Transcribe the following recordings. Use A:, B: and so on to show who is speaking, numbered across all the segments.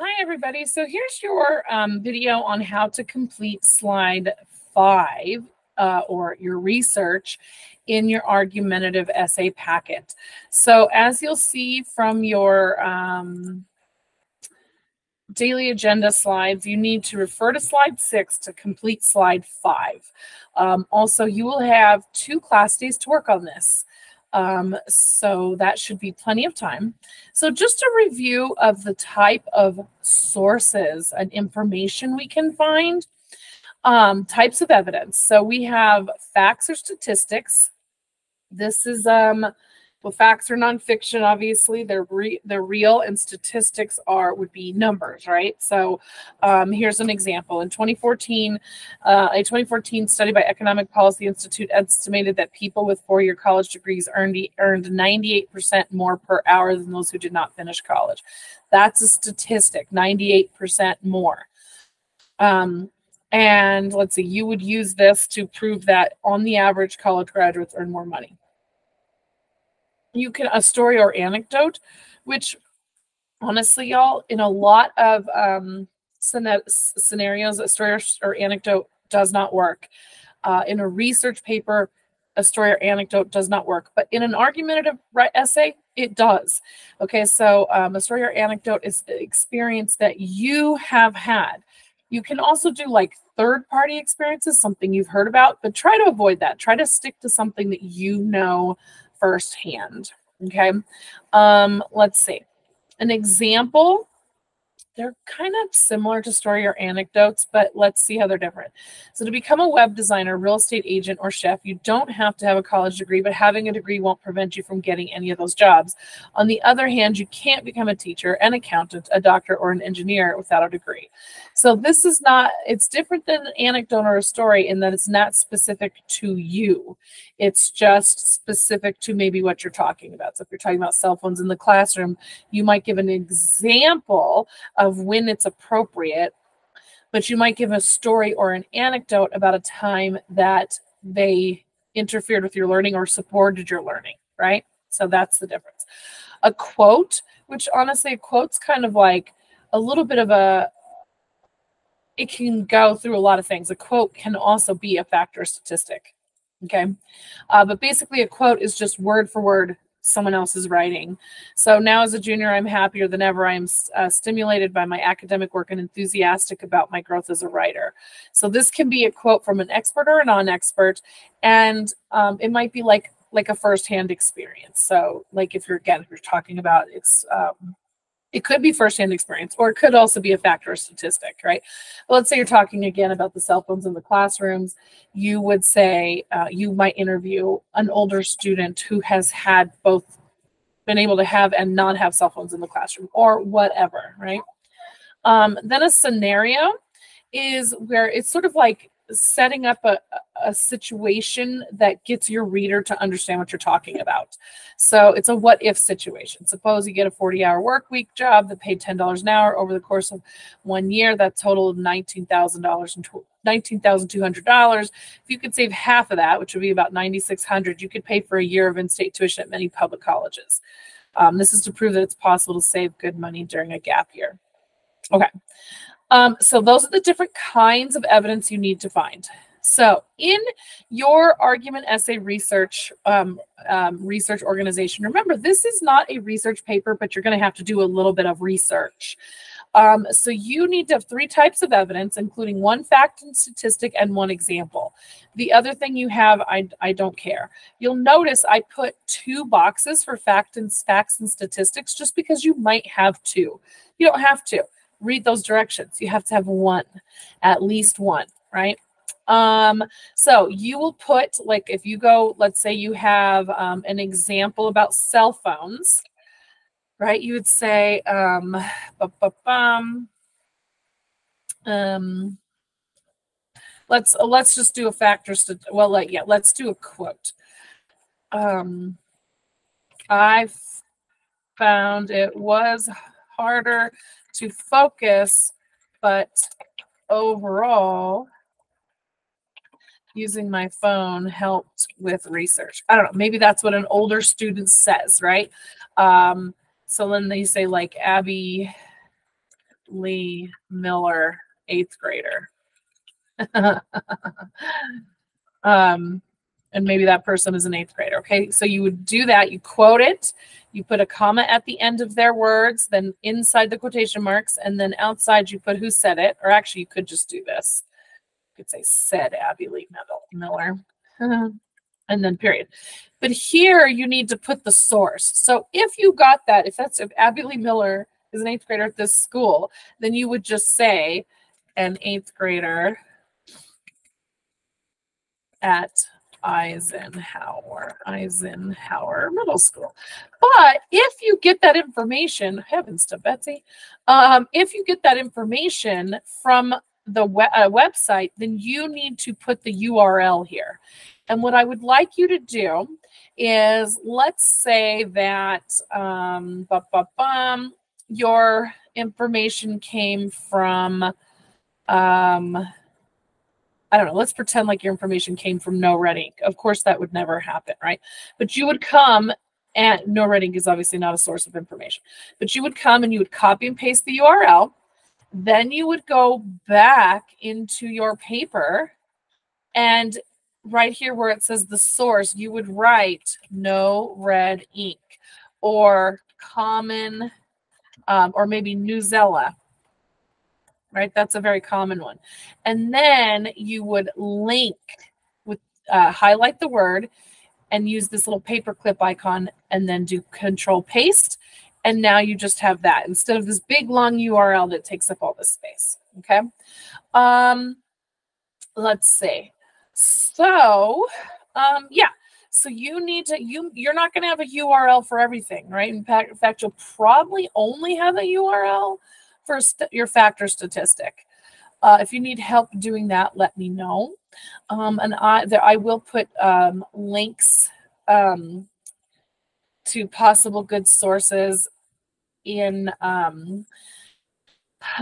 A: Hi, everybody. So here's your video on how to complete slide 5 or your research in your argumentative essay packet. So as you'll see from your daily agenda slides, you need to refer to slide 6 to complete slide 5. Also, you will have 2 class days to work on this. So that should be plenty of time. So just a review of the type of sources and information we can find. Types of evidence. So we have facts or statistics. This is well, facts are nonfiction, obviously. They're real, and statistics would be numbers, right? So here's an example. In 2014, a 2014 study by Economic Policy Institute estimated that people with 4-year college degrees earned 98% more per hour than those who did not finish college. That's a statistic, 98% more. And let's see, you would use this to prove that on the average, college graduates earn more money. You can a story or anecdote, which honestly, y'all, in a lot of scenarios, a story or anecdote does not work. In a research paper, a story or anecdote does not work. But in an argumentative essay, it does. Okay, so a story or anecdote is the experience that you have had. You can also do like third-party experiences, something you've heard about, but try to avoid that. Try to stick to something that you know firsthand. Okay, let's see. An example. They're kind of similar to story or anecdotes, but let's see how they're different. So to become a web designer, real estate agent, or chef, you don't have to have a college degree, but having a degree won't prevent you from getting any of those jobs. On the other hand, you can't become a teacher, an accountant, a doctor, or an engineer without a degree. So this is not, it's different than an anecdote or a story in that it's not specific to you. It's just specific to maybe what you're talking about. So if you're talking about cell phones in the classroom, you might give an example of when it's appropriate, but you might give a story or an anecdote about a time that they interfered with your learning or supported your learning, right? So that's the difference. A quote, which honestly, a quote's kind of like a little bit of it can go through a lot of things. A quote can also be a fact or statistic, okay? But basically a quote is just word for word someone else's writing. So now as a junior, I'm happier than ever. I am stimulated by my academic work and enthusiastic about my growth as a writer. So this can be a quote from an expert or a non-expert, and it might be like a firsthand experience. So like if you're talking about it could be firsthand experience, or it could also be a fact or a statistic, right? But let's say you're talking again about the cell phones in the classrooms. You would say you might interview an older student who has had both been able to have and not have cell phones in the classroom or whatever, right? Then a scenario is where it's sort of like setting up a situation that gets your reader to understand what you're talking about. So it's a what if situation. Suppose you get a 40-hour work week job that paid $10 an hour over the course of 1 year. That totaled $19,200. If you could save half of that, which would be about $9,600, you could pay for a year of in-state tuition at many public colleges. This is to prove that it's possible to save good money during a gap year. Okay. So those are the different kinds of evidence you need to find. So in your argument essay research organization, remember, this is not a research paper, but you're going to have to do a little bit of research. So you need to have 3 types of evidence, including 1 fact and statistic and 1 example. The other thing you have, I don't care. You'll notice I put 2 boxes for facts and statistics just because you might have 2. You don't have to. Read those directions. You have to have 1, at least 1, right? So you will put, like, if you go, let's say you have an example about cell phones, right? You would say, let's just do a fact or let's do a quote. I found it was harder to focus, but overall, using my phone helped with research. I don't know, maybe that's what an older student says, right? So then they say, like, Abby Lee Miller, 8th grader. And maybe that person is an 8th grader. Okay, so you would do that. You quote it. You put a comma at the end of their words, then inside the quotation marks, and then outside you put who said it. Or actually, you could just do this. You could say said Abby Lee Miller, and then period. But here you need to put the source. So if you got that, if Abby Lee Miller is an 8th grader at this school, then you would just say an 8th grader at Eisenhower Middle School. But if you get that information, heavens to Betsy, if you get that information from the website, then you need to put the URL here. And what I would like you to do is, let's say that your information came from, I don't know, let's pretend like your information came from No Red Ink. Of course, that would never happen, right? But you would come, and No Red Ink is obviously not a source of information, but you would come and you would copy and paste the URL. Then you would go back into your paper, and right here where it says the source, you would write No Red Ink or common, or maybe Newsella. Right, that's a very common one. And then you would link with highlight the word and use this little paperclip icon, and then do Control Paste. And now you just have that instead of this big long URL that takes up all this space. Okay. Let's see. So yeah. So you need to, you're not going to have a URL for everything, right? In fact, you'll probably only have a URL for your factor statistic. If you need help doing that, let me know. And I will put links to possible good sources in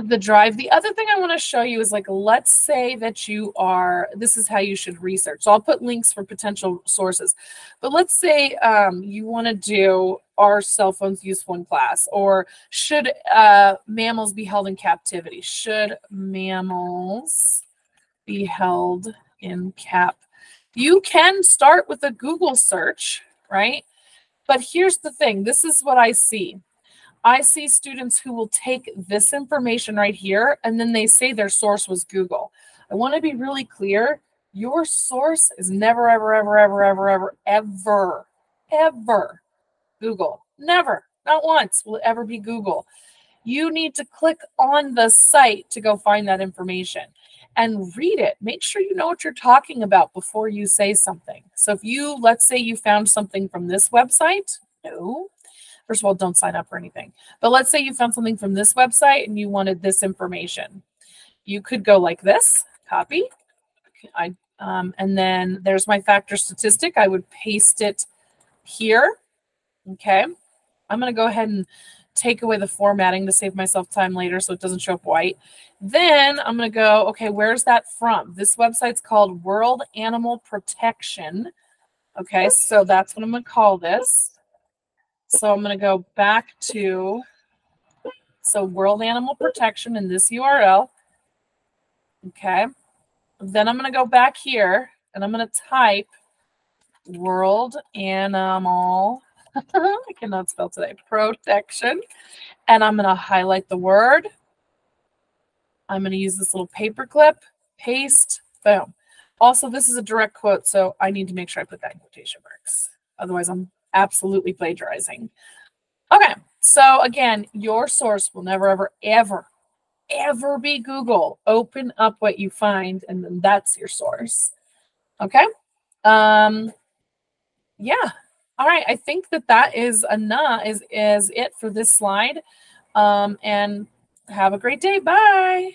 A: the drive. The other thing I want to show you is, like, let's say that you are, this is how you should research. So I'll put links for potential sources, but let's say you want to do, are cell phones useful in class, or should mammals be held in captivity? Should mammals be held in cap? You can start with a Google search, right? But here's the thing. This is what I see. I see students who will take this information right here, and then they say their source was Google. I want to be really clear. Your source is never, ever, ever, ever, ever, ever, ever, ever Google. Never, not once will it ever be Google. You need to click on the site to go find that information and read it. Make sure you know what you're talking about before you say something. So if you, let's say you found something from this website, no. First of all, don't sign up for anything. But let's say you found something from this website and you wanted this information. You could go like this, copy. And then there's my factor statistic. I would paste it here. Okay. I'm going to go ahead and take away the formatting to save myself time later so it doesn't show up white. Then I'm going to go, okay, where's that from? This website's called World Animal Protection. Okay, so that's what I'm going to call this. So I'm going to go back to, so World Animal Protection in this URL. Okay. Then I'm going to go back here and I'm going to type World Animal, I cannot spell today, Protection. And I'm going to highlight the word. I'm going to use this little paper clip, paste, boom. Also, this is a direct quote, so I need to make sure I put that in quotation marks. Otherwise, I'm absolutely plagiarizing. Okay, so again, your source will never, ever, ever, ever be Google. Open up what you find, and then that's your source. Okay. Yeah. All right. I think that is enough. Is it for this slide? And have a great day. Bye.